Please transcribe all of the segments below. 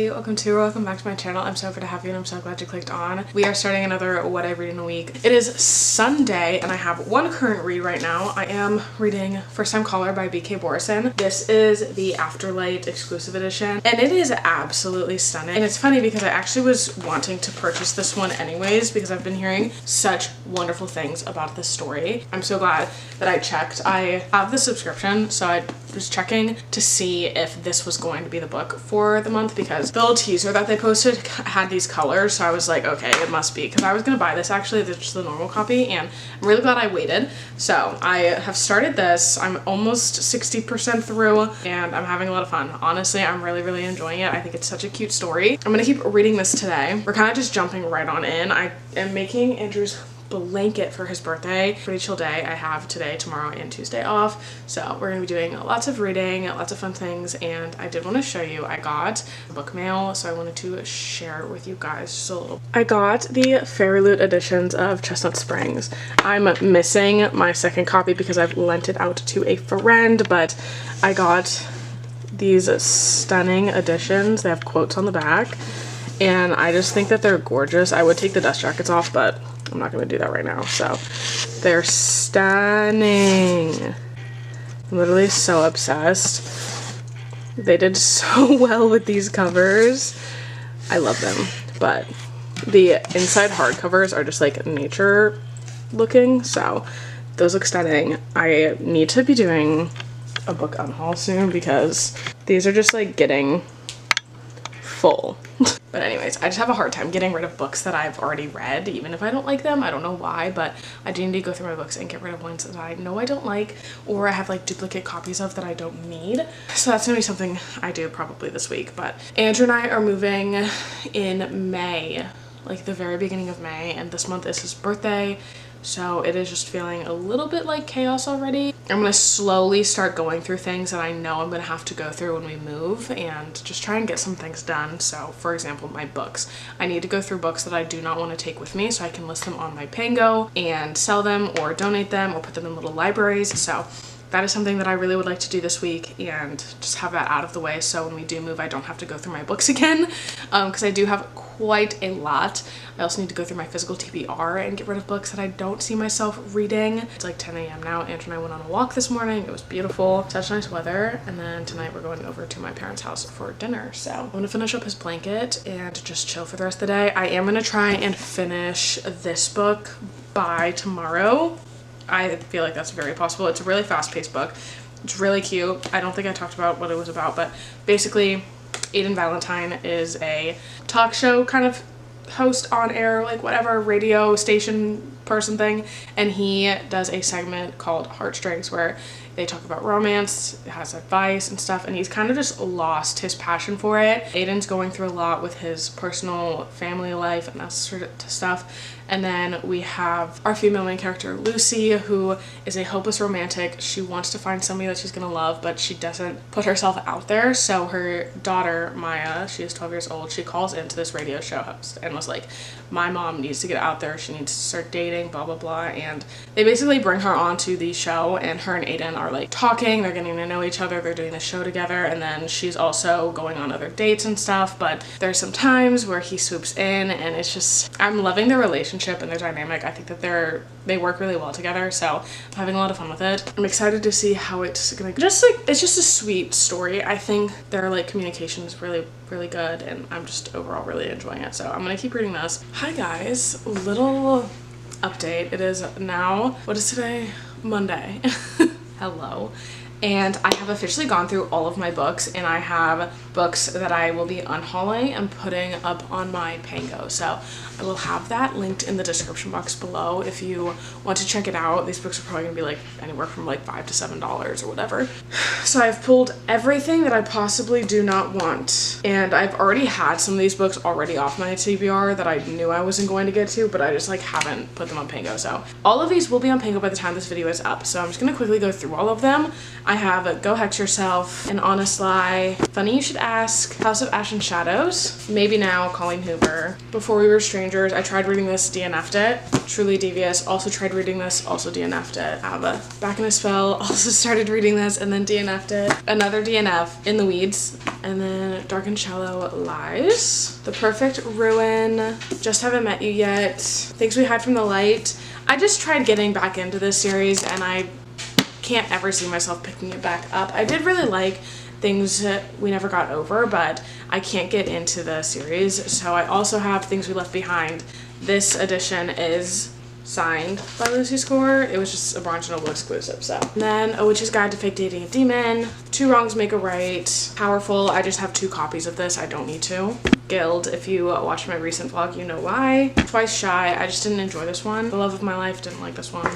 everybody, welcome back to my channel. I'm so happy to have you and I'm so glad you clicked on. We are starting another What I Read in a Week. It is Sunday and I have one current read right now. I am reading First Time Caller by B.K. Borison. This is the Afterlight exclusive edition and it is absolutely stunning. And it's funny because I actually was wanting to purchase this one anyways because I've been hearing such wonderful things about this story. I'm so glad that I checked. I have the subscription, so I was checking to see if this was going to be the book for the month because the little teaser that they posted had these colors, so I was like, okay, it must be, because I was gonna buy this actually, just the normal copy, and I'm really glad I waited. So I have started this. I'm almost 60% through and I'm having a lot of fun. Honestly, I'm really enjoying it. I think it's such a cute story. I'm gonna keep reading this today. We're kind of just jumping right on in. I am making Andrew's blanket for his birthday. Pretty chill day. I have today, tomorrow, and Tuesday off, so we're gonna be doing lots of reading, lots of fun things. And I did want to show you, I got book mail, so I wanted to share it with you guys just a little. I got the Fairy Loot editions of Chestnut Springs. I'm missing my second copy because I've lent it out to a friend, but I got these stunning editions. They have quotes on the back and I just think that they're gorgeous. I would take the dust jackets off, but I'm not going to do that right now. So they're stunning. I'm literally so obsessed. They did so well with these covers. I love them. But the inside hardcovers are just like nature looking. So those look stunning. I need to be doing a book unhaul soon because these are just like getting full. But anyways, I just have a hard time getting rid of books that I've already read, even if I don't like them. I don't know why, but I do need to go through my books and get rid of ones that I know I don't like, or I have like duplicate copies of that I don't need. So that's gonna be something I do probably this week. But Andrew and I are moving in May, like the very beginning of May, and this month is his birthday. So it is just feeling a little bit like chaos already. I'm gonna slowly start going through things that I know I'm gonna have to go through when we move and just try and get some things done. So for example, my books. I need to go through books that I do not want to take with me so I can list them on my Pango and sell them or donate them or put them in little libraries. So that is something that I really would like to do this week and just have that out of the way so when we do move I don't have to go through my books again, because I do have quite a lot. I also need to go through my physical TBR and get rid of books that I don't see myself reading. It's like 10 a.m. now. Andrew and I went on a walk this morning. It was beautiful. Such nice weather. And then tonight we're going over to my parents' house for dinner. So I'm gonna finish up his blanket and just chill for the rest of the day. I am gonna try and finish this book by tomorrow. I feel like that's very possible. It's a really fast-paced book. It's really cute. I don't think I talked about what it was about, but basically Aiden Valentine is a talk show kind of host on air, like whatever, radio station person thing, and he does a segment called Heartstrings where they talk about romance, has advice and stuff, and he's kind of just lost his passion for it. Aiden's going through a lot with his personal family life and that sort of stuff. And then we have our female main character, Lucy, who is a hopeless romantic. She wants to find somebody that she's gonna love, but she doesn't put herself out there. So her daughter, Maya, she is 12 years old, she calls into this radio show host and was like, my mom needs to get out there, she needs to start dating, blah, blah, blah. And they basically bring her onto the show and her and Aiden are like talking, they're getting to know each other, they're doing the show together, and then she's also going on other dates and stuff. But there's some times where he swoops in and it's just, I'm loving their relationship and their dynamic. I think that they work really well together, so I'm having a lot of fun with it. I'm excited to see how it's gonna just like, it's just a sweet story. I think their like communication is really good and I'm just overall really enjoying it, so I'm gonna keep reading this. Hi guys, little update. It is now, what is today? Monday. Hello. And I have officially gone through all of my books and I have books that I will be unhauling and putting up on my Pango. So I will have that linked in the description box below if you want to check it out. These books are probably gonna be like anywhere from like $5 to $7 or whatever. So I've pulled everything that I possibly do not want. And I've already had some of these books already off my TBR that I knew I wasn't going to get to, but I just like haven't put them on Pango. So all of these will be on Pango by the time this video is up. So I'm just gonna quickly go through all of them. I have Go Hex Yourself, An Honest Lie, Funny You Should Ask, House of Ash and Shadows, Maybe Now, Colleen Hoover, Before We Were Strangers. I tried reading this, DNF'd it. Truly Devious, also tried reading this, also DNF'd it. I have Back in a Spell, also started reading this and then DNF'd it. Another DNF, In the Weeds, and then Dark and Shallow Lies, The Perfect Ruin, Just Haven't Met You Yet, Things We Hide from the Light. I just tried getting back into this series and I can't ever see myself picking it back up. I did really like Things We Never Got Over, but I can't get into the series. So I also have Things We Left Behind. This edition is signed by Lucy Score. It was just a Barnes & Noble exclusive, so. And then A Witch's Guide to Fake Dating a Demon, Two Wrongs Make a Right, Powerful. I just have 2 copies of this. I don't need to. Guild, if you watched my recent vlog, you know why. Twice Shy, I just didn't enjoy this one. The Love of My Life, didn't like this one.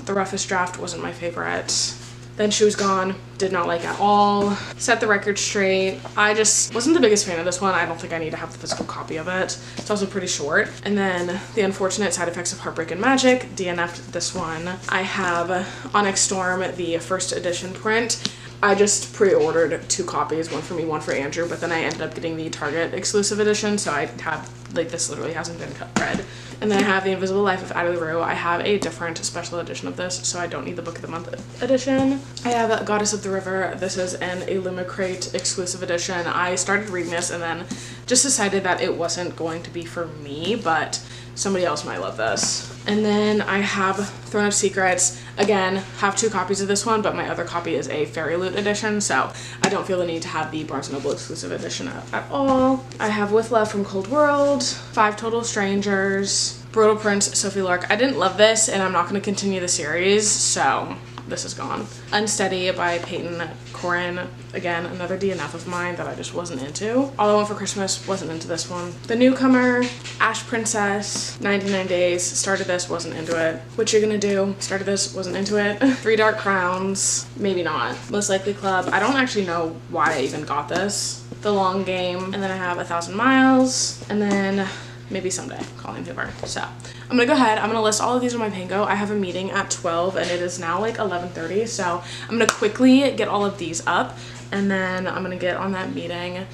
The Roughest Draft wasn't my favorite. Then She Was Gone, did not like at all. Set the Record Straight. I just wasn't the biggest fan of this one. I don't think I need to have the physical copy of it. It's also pretty short. And then The Unfortunate Side Effects of Heartbreak and Magic, DNF'd this one. I have Onyx Storm, the first edition print. I just pre-ordered 2 copies, one for me, one for Andrew, but then I ended up getting the Target exclusive edition, so I have, like, this literally hasn't been read. And then I have The Invisible Life of Addie LaRue. I have a different special edition of this, so I don't need the Book of the Month edition. I have Goddess of the River. This is an Illumicrate exclusive edition. I started reading this and then just decided that it wasn't going to be for me, but somebody else might love this. And then I have Throne of Secrets. Again, have 2 copies of this one, but my other copy is a Fairy Loot edition, so I don't feel the need to have the Barnes & Noble exclusive edition at all. I have With Love from Cold World, 5 Total Strangers, Brutal Prince, Sophie Lark. I didn't love this, and I'm not going to continue the series, so this is gone. Unsteady by Peyton Corin. Again, another DNF of mine that I just wasn't into. All I Want for Christmas, wasn't into this one. The Newcomer, Ash Princess, 99 Days. Started this, wasn't into it. What You Gonna Do? Started this, wasn't into it. 3 Dark Crowns, maybe not. Most Likely Club. I don't actually know why I even got this. The Long Game. And then I have 1,000 Miles. And then Maybe Someday, Colleen Hoover. So I'm gonna go ahead, I'm gonna list all of these on my Pango. I have a meeting at 12 and it is now like 11:30, so I'm gonna quickly get all of these up and then I'm gonna get on that meeting.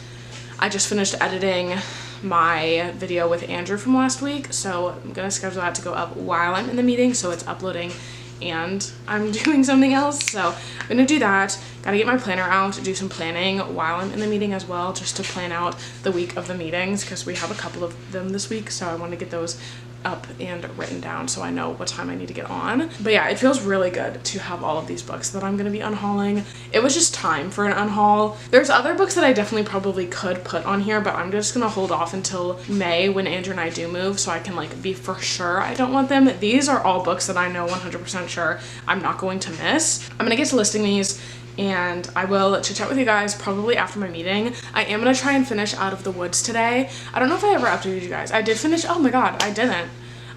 I just finished editing my video with Andrew from last week, so I'm gonna schedule that to go up while I'm in the meeting, so it's uploading and I'm doing something else. So I'm gonna do that. Gotta get my planner out, do some planning while I'm in the meeting as well, just to plan out the week of the meetings, because we have a couple of them this week, so I want to get those up and written down so I know what time I need to get on. But yeah, it feels really good to have all of these books that I'm gonna be unhauling. It was just time for an unhaul. There's other books that I definitely probably could put on here, but I'm just gonna hold off until May when Andrew and I do move, so I can like be for sure I don't want them. These are all books that I know 100% sure I'm not going to miss. I'm gonna get to listing these and I will chit chat with you guys probably after my meeting. I am gonna try and finish Out of the Woods today. I don't know if I ever updated you guys. I did finish, oh my god, I didn't.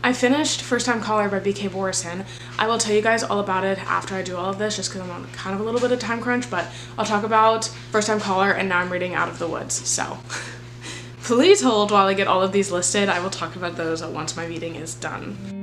I finished First Time Caller by BK Borison. I will tell you guys all about it after I do all of this, just because I'm on kind of a little bit of time crunch, but I'll talk about First Time Caller and now I'm reading Out of the Woods, so. Please hold while I get all of these listed. I will talk about those once my meeting is done.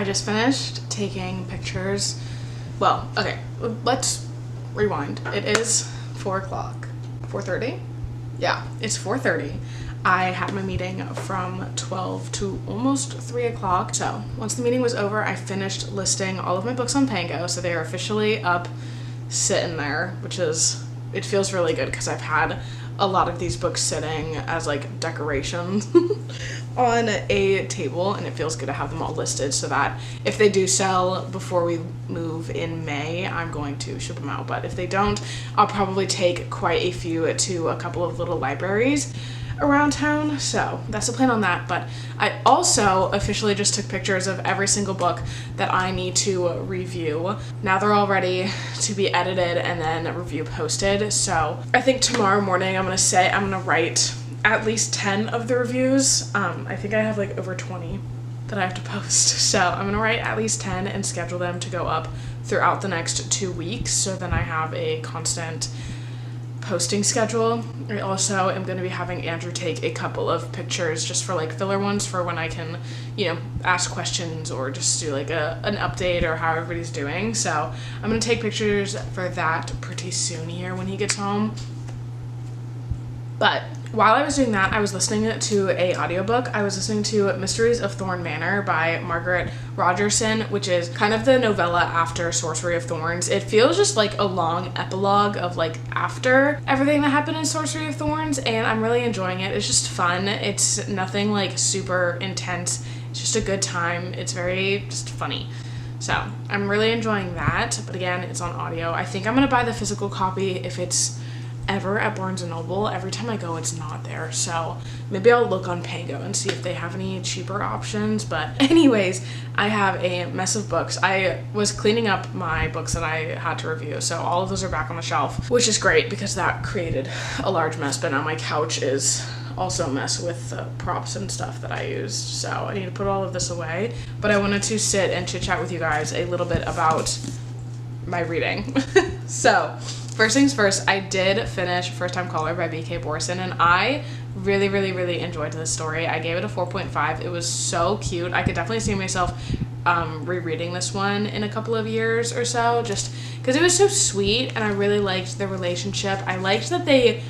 Just finished taking pictures. Well, okay, let's rewind. It is 4 o'clock. 4:30? Yeah, it's 4:30. I had my meeting from 12 to almost 3 o'clock. So once the meeting was over, I finished listing all of my books on Pango, so they are officially up, sitting there, which is, it feels really good because I've had a lot of these books sitting as like decorations on a table, and it feels good to have them all listed so that if they do sell before we move in May, I'm going to ship them out. But if they don't, I'll probably take quite a few to a couple of little libraries. around town, so that's the plan on that. But I also officially just took pictures of every single book that I need to review. Now they're all ready to be edited and then review posted. So I think tomorrow morning I'm gonna write at least 10 of the reviews. I think I have like over 20 that I have to post. So I'm gonna write at least 10 and schedule them to go up throughout the next 2 weeks, so then I have a constant posting schedule. I also am going to be having Andrew take a couple of pictures just for like filler ones for when I can, you know, ask questions or just do like an update or how everybody's doing. So I'm going to take pictures for that pretty soon here when he gets home. But while I was doing that, I was listening to a audiobook. I was listening to Mysteries of Thorn Manor by Margaret Rogerson, which is kind of the novella after Sorcery of Thorns. It feels just like a long epilogue of like after everything that happened in Sorcery of Thorns, and I'm really enjoying it. It's just fun. It's nothing like super intense. It's just a good time. It's very just funny. So I'm really enjoying that. But again, it's on audio. I think I'm gonna buy the physical copy if it's ever at Barnes & Noble. Every time I go, it's not there, so maybe I'll look on Pango and see if they have any cheaper options. But anyways, I have a mess of books. I was cleaning up my books that I had to review, so all of those are back on the shelf, which is great because that created a large mess. But now my couch is also a mess with the props and stuff that I used, so I need to put all of this away. But I wanted to sit and chit chat with you guys a little bit about my reading. So first things first, I did finish First Time Caller by B.K. Borson, and I really enjoyed this story. I gave it a 4.5. It was so cute. I could definitely see myself rereading this one in a couple of years or so, just because it was so sweet, and I really liked the relationship. I liked that they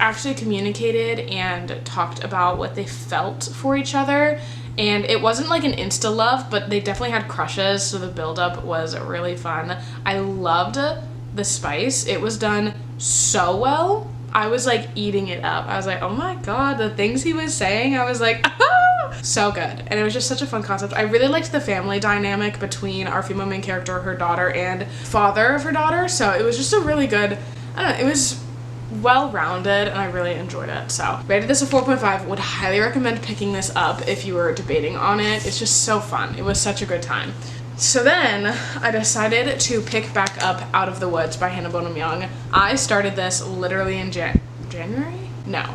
actually communicated and talked about what they felt for each other. And it wasn't like an insta love, but they definitely had crushes, so the build-up was really fun. I loved the spice. It was done so well. I was like eating it up. I was like, oh my god, the things he was saying, I was like, ah! So good. And it was just such a fun concept. I really liked the family dynamic between our female main character, her daughter, and father of her daughter. So it was just a really good, I don't know, it was well-rounded, and I really enjoyed it. So rated this a 4.5. Would highly recommend picking this up if you were debating on it. It's just so fun. It was such a good time. So then I decided to pick back up Out of the Woods by Hannah Bonham Young. I started this literally in January? No.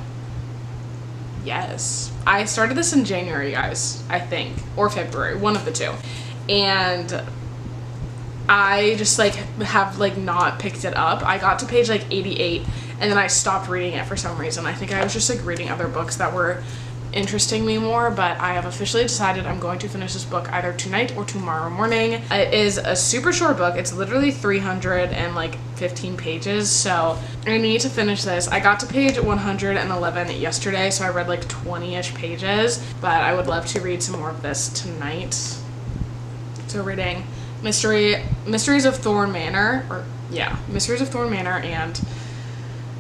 Yes. I started this in January, guys, I think, or February, one of the two. And I just like have like not picked it up. I got to page like 88 and then I stopped reading it for some reason. I think I was just like reading other books that were interesting me more, but I have officially decided I'm going to finish this book either tonight or tomorrow morning. It is a super short book. It's literally 315 pages, so I need to finish this. I got to page 111 yesterday, so I read like 20-ish pages, but I would love to read some more of this tonight. So reading Mysteries of Thorn Manor, Mysteries of Thorn Manor and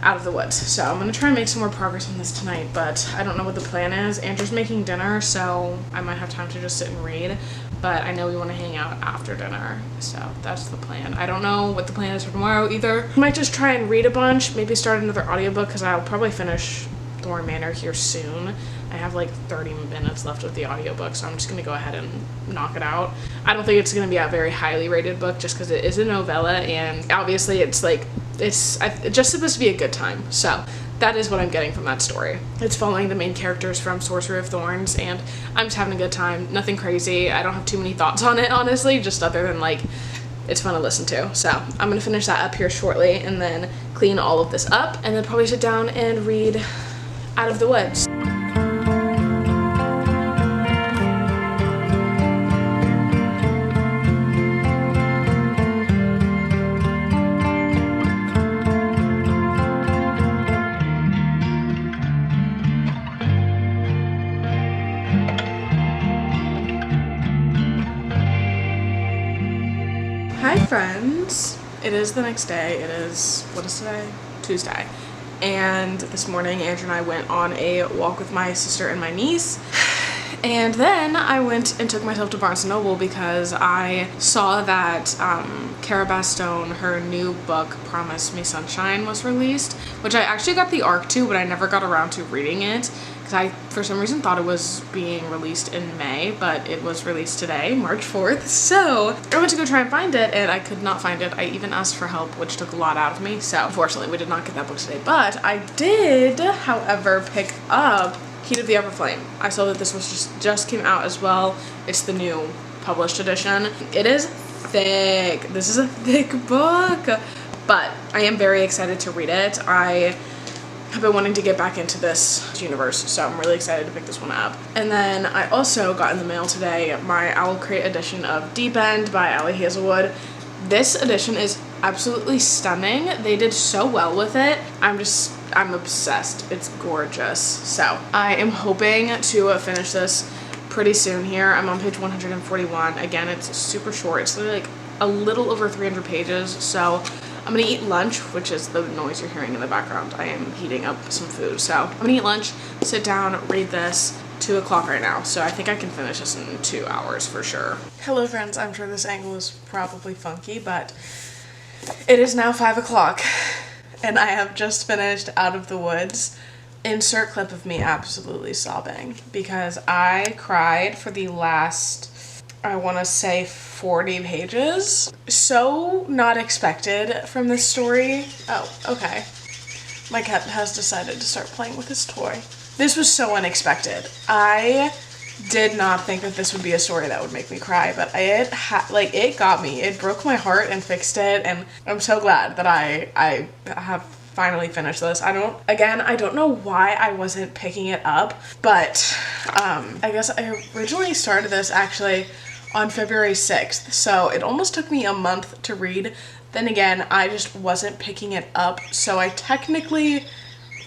Out of the Woods. So I'm gonna try and make some more progress on this tonight, but I don't know what the plan is. Andrew's making dinner, so I might have time to just sit and read, but I know we want to hang out after dinner, so that's the plan. I don't know what the plan is for tomorrow either. I might just try and read a bunch, maybe start another audiobook, because I'll probably finish Thorn Manor here soon. I have like 30 minutes left with the audiobook, so I'm just gonna go ahead and knock it out. I don't think it's gonna be a very highly rated book just because it is a novella, and obviously it's just supposed to be a good time. So that is what I'm getting from that story. It's following the main characters from Sorcery of Thorns, and I'm just having a good time. Nothing crazy. I don't have too many thoughts on it, honestly, just other than like it's fun to listen to. So I'm gonna finish that up here shortly and then clean all of this up and then probably sit down and read Out of the Woods. Hi friends, it is the next day. It is, what is today? Tuesday. And this morning Andrew and I went on a walk with my sister and my niece, And then I went and took myself to Barnes & Noble because I saw that Cara Bastone, her new book, Promise Me Sunshine, was released, which I actually got the arc to, but I never got around to reading it because I, for some reason, thought it was being released in May, but it was released today, March 4th. So I went to go try and find it, and I could not find it. I even asked for help, which took a lot out of me. So unfortunately, we did not get that book today, but I did, however, pick up Heat of the Everflame. I saw that this was just came out as well. It's the new published edition. It is thick. This is a thick book, but I am very excited to read it. I have been wanting to get back into this universe, so I'm really excited to pick this one up. And then I also got in the mail today my Owl Crate edition of Deep End by Ali Hazelwood. This edition is absolutely stunning. They did so well with it. I'm obsessed. It's gorgeous. So I am hoping to finish this pretty soon here. I'm on page 141. Again, it's super short. It's literally like a little over 300 pages. So I'm gonna eat lunch, which is the noise you're hearing in the background. I am heating up some food. So I'm gonna eat lunch, sit down, read this. 2 o'clock right now, so I think I can finish this in 2 hours for sure. Hello friends, I'm sure this angle is probably funky, but it is now 5 o'clock and I have just finished Out of the Woods. Insert clip of me absolutely sobbing because I cried for the last, I want to say 40 pages. So not expected from this story. Oh, okay. My cat has decided to start playing with his toy. This was so unexpected. I did not think that this would be a story that would make me cry, but it got me. It broke my heart and fixed it, and I'm so glad that I have finally finished this. I don't know why I wasn't picking it up, but I guess I originally started this actually on February 6th, so it almost took me a month to read. Then again, I just wasn't picking it up, so I technically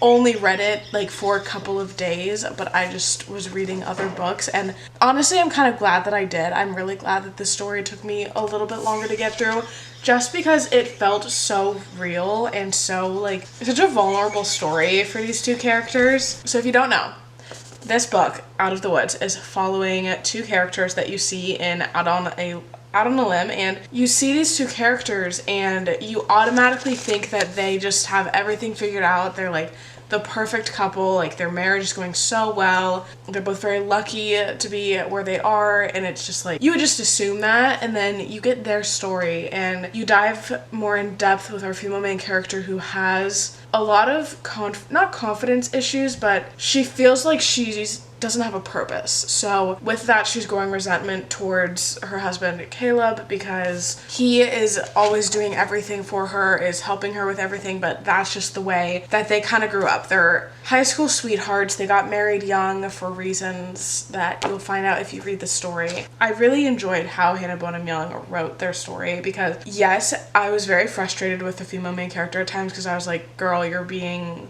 only read it like for a couple of days, but I just was reading other books, and honestly I'm kind of glad that I did. I'm really glad that this story took me a little bit longer to get through, just because it felt so real and so like such a vulnerable story for these two characters. So if you don't know, this book, Out of the Woods, is following two characters that you see in Out on a Limb, and you see these two characters and you automatically think that they just have everything figured out. They're like the perfect couple, like their marriage is going so well, they're both very lucky to be where they are, and it's just like you would just assume that, and then you get their story and you dive more in depth with our female main character who has a lot of not confidence issues, but she feels like she doesn't have a purpose. So with that, she's growing resentment towards her husband Caleb because he is always doing everything for her, is helping her with everything, but that's just the way that they kind of grew up. They're high school sweethearts. They got married young for reasons that you'll find out if you read the story. I really enjoyed how Hannah Bonham Young wrote their story because yes, I was very frustrated with the female main character at times because I was like, girl, you're being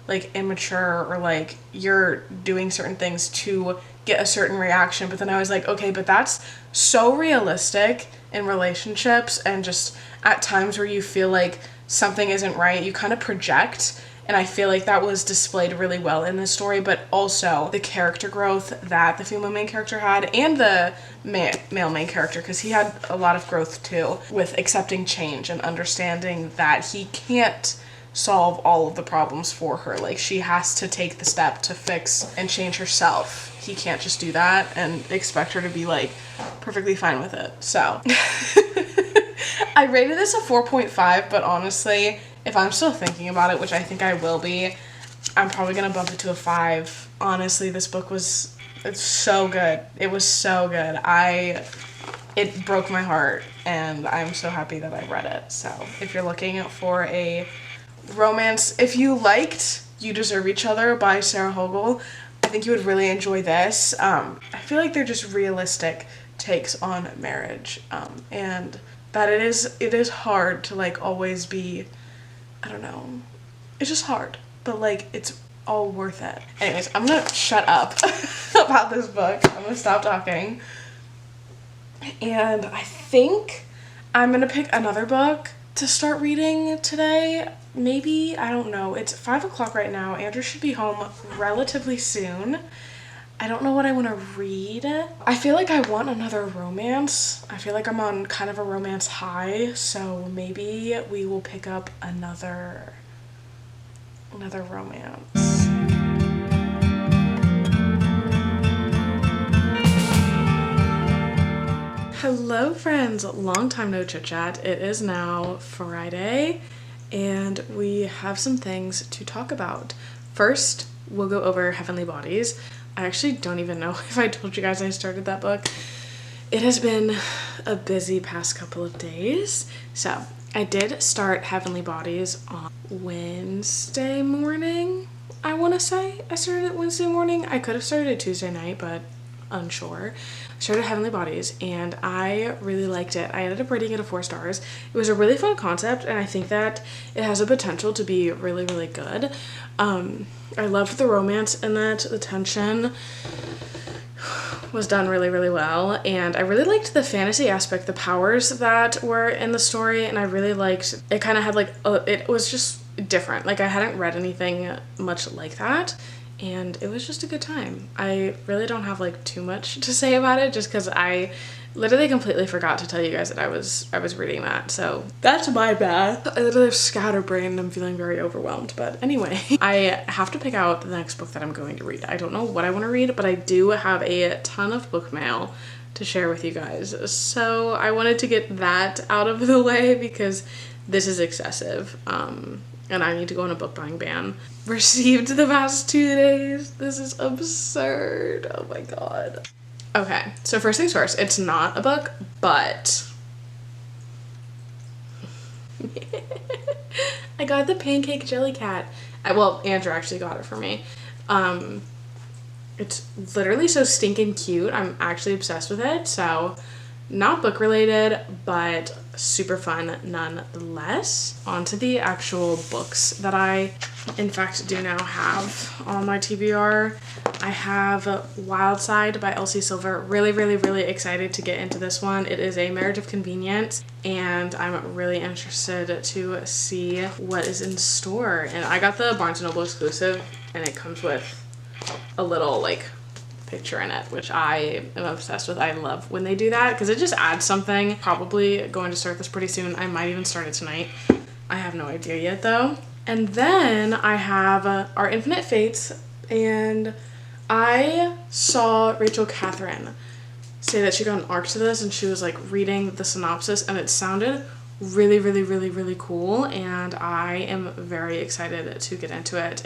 like immature, or like you're doing certain things to get a certain reaction. But then I was like, okay, but that's so realistic in relationships, and just at times where you feel like something isn't right, you kind of project. And I feel like that was displayed really well in this story, but also the character growth that the female main character had, and the male main character, because he had a lot of growth too, with accepting change and understanding that he can't solve all of the problems for her. Like, she has to take the step to fix and change herself. He can't just do that and expect her to be like perfectly fine with it. So I rated this a 4.5, but honestly, if I'm still thinking about it, which I think I will be, I'm probably gonna bump it to a 5. Honestly, this book it's so good. It was so good. It broke my heart, and I'm so happy that I read it. So if you're looking for a romance, if you liked You Deserve Each Other by Sarah Hogel, I think you would really enjoy this. I feel like they're just realistic takes on marriage, and that it is hard to like always be, I don't know, it's just hard, but like it's all worth it. Anyways, I'm gonna shut up about this book. I'm gonna stop talking, and I think I'm gonna pick another book to start reading today. Maybe, I don't know. It's 5 o'clock right now. Andrew should be home relatively soon. I don't know what I want to read. I feel like I want another romance. I feel like I'm on kind of a romance high, so maybe we will pick up another romance. Hello friends, long time no chit chat. It is now Friday and we have some things to talk about. First, we'll go over Heavenly Bodies. I actually don't even know if I told you guys I started that book. It has been a busy past couple of days. So I did start Heavenly Bodies on Wednesday morning, I want to say. I started it Wednesday morning. I could have started it Tuesday night, but unsure. I started Heavenly Bodies and I really liked it. I ended up rating it a 4 stars. It was a really fun concept and I think that it has a potential to be really, really good. I loved the romance in that. The tension was done really, really well, and I really liked the fantasy aspect, the powers that were in the story, and I really liked it. Kind of had like it was just different. Like I hadn't read anything much like that, and it was just a good time. I really don't have like too much to say about it just because I literally completely forgot to tell you guys that I was reading that, so that's my bad. I literally have scatterbrained and I'm feeling very overwhelmed, but anyway. I have to pick out the next book that I'm going to read. I don't know what I want to read, but I do have a ton of book mail to share with you guys, so I wanted to get that out of the way because this is excessive, and I need to go on a book buying ban. Received the past 2 days. This is absurd. Oh my god. Okay, so first things first, it's not a book, but I got the Pancake Jelly Cat. Well, Andrew actually got it for me. It's literally so stinking cute. I'm actually obsessed with it. So not book related, but super fun nonetheless. On to the actual books that I, in fact, do now have on my TBR. I have Wild Side by Elsie Silver. Really, really, really excited to get into this one. It is a marriage of convenience, and I'm really interested to see what is in store. And I got the Barnes & Noble exclusive, and it comes with a little, like, picture in it, which I am obsessed with. I love when they do that because it just adds something. Probably going to start this pretty soon. I might even start it tonight. I have no idea yet though. And then I have Our Infinite Fates, and I saw Rachel Catherine say that she got an arc to this and she was like reading the synopsis and it sounded really, really, really, really cool, and I am very excited to get into it.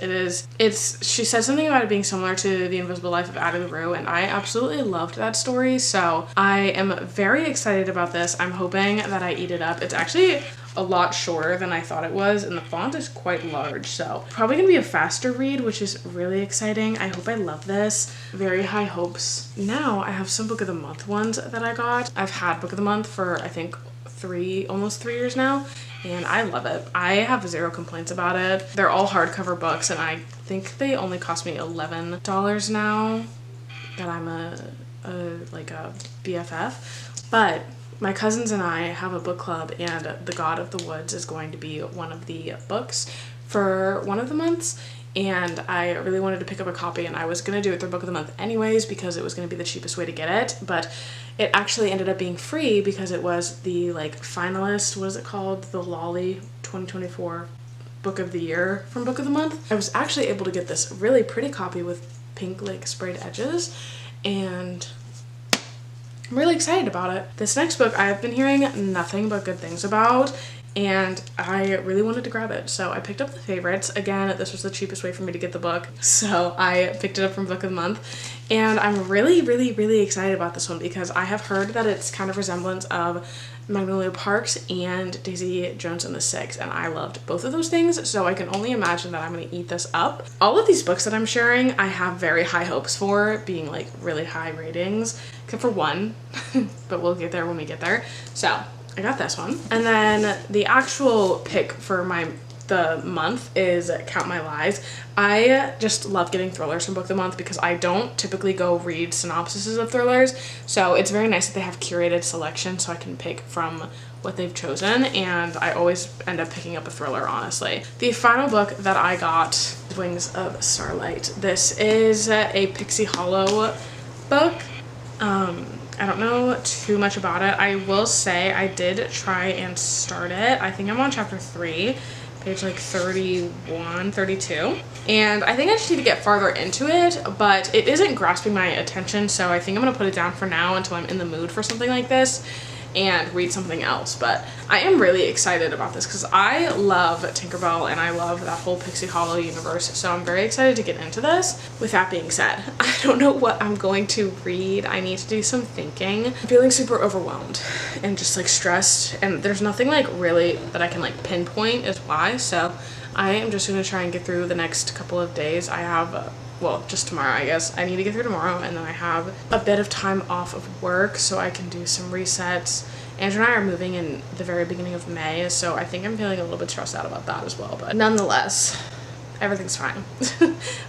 She said something about it being similar to The Invisible Life of Addie LaRue, and I absolutely loved that story, so I am very excited about this. I'm hoping that I eat it up. It's actually a lot shorter than I thought it was, and the font is quite large, so probably gonna be a faster read, which is really exciting. I hope I love this. Very high hopes. Now I have some Book of the Month ones that I got. I've had Book of the Month for I think almost 3 years now, and I love it. I have zero complaints about it. They're all hardcover books, and I think they only cost me $11 now that I'm a BFF. But my cousins and I have a book club, and The God of the Woods is going to be one of the books for one of the months, and I really wanted to pick up a copy, and I was going to do it through Book of the Month anyways because it was going to be the cheapest way to get it, but it actually ended up being free because it was the like finalist, what is it called? The Lolly 2024 Book of the Year from Book of the Month. I was actually able to get this really pretty copy with pink like sprayed edges, and I'm really excited about it. This next book I've been hearing nothing but good things about, and I really wanted to grab it, so I picked up The Favorites. Again, this was the cheapest way for me to get the book, so I picked it up from Book of the Month, and I'm really, really, really excited about this one because I have heard that it's kind of resemblance of Magnolia Parks and Daisy Jones and the Six, and I loved both of those things, so I can only imagine that I'm going to eat this up. All of these books that I'm sharing, I have very high hopes for being like really high ratings, except for one, but we'll get there when we get there. So I got this one. And then the actual pick for the month is Count My Lies. I just love getting thrillers from Book of the Month because I don't typically go read synopsises of thrillers, so it's very nice that they have curated selection so I can pick from what they've chosen, and I always end up picking up a thriller, honestly. The final book that I got, the Wings of Starlight. This is a Pixie Hollow book. I don't know too much about it. I will say I did try and start it. I think I'm on chapter 3, page like 31, 32. And I think I just need to get farther into it, but it isn't grasping my attention, so I think I'm gonna put it down for now until I'm in the mood for something like this and read something else. But I am really excited about this because I love Tinkerbell and I love that whole Pixie Hollow universe, so I'm very excited to get into this. With that being said, I don't know what I'm going to read. I need to do some thinking. I'm feeling super overwhelmed and just like stressed, and there's nothing like really that I can like pinpoint is why, so I am just gonna try and get through the next couple of days. I have well, just tomorrow, I guess. I need to get through tomorrow, and then I have a bit of time off of work so I can do some resets. Andrew and I are moving in the very beginning of May, so I think I'm feeling a little bit stressed out about that as well, but nonetheless, everything's fine.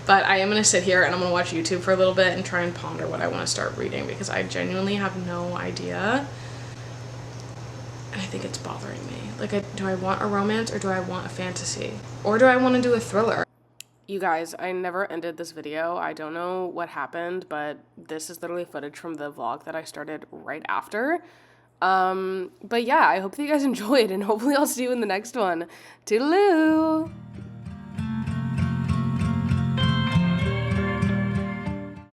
But I am gonna sit here and I'm gonna watch YouTube for a little bit and try and ponder what I want to start reading, because I genuinely have no idea, and I think it's bothering me. Like, do I want a romance, or do I want a fantasy, or do I want to do a thriller? You guys, I never ended this video. I don't know what happened, but this is literally footage from the vlog that I started right after. But yeah, I hope that you guys enjoyed, and hopefully I'll see you in the next one. Toodaloo!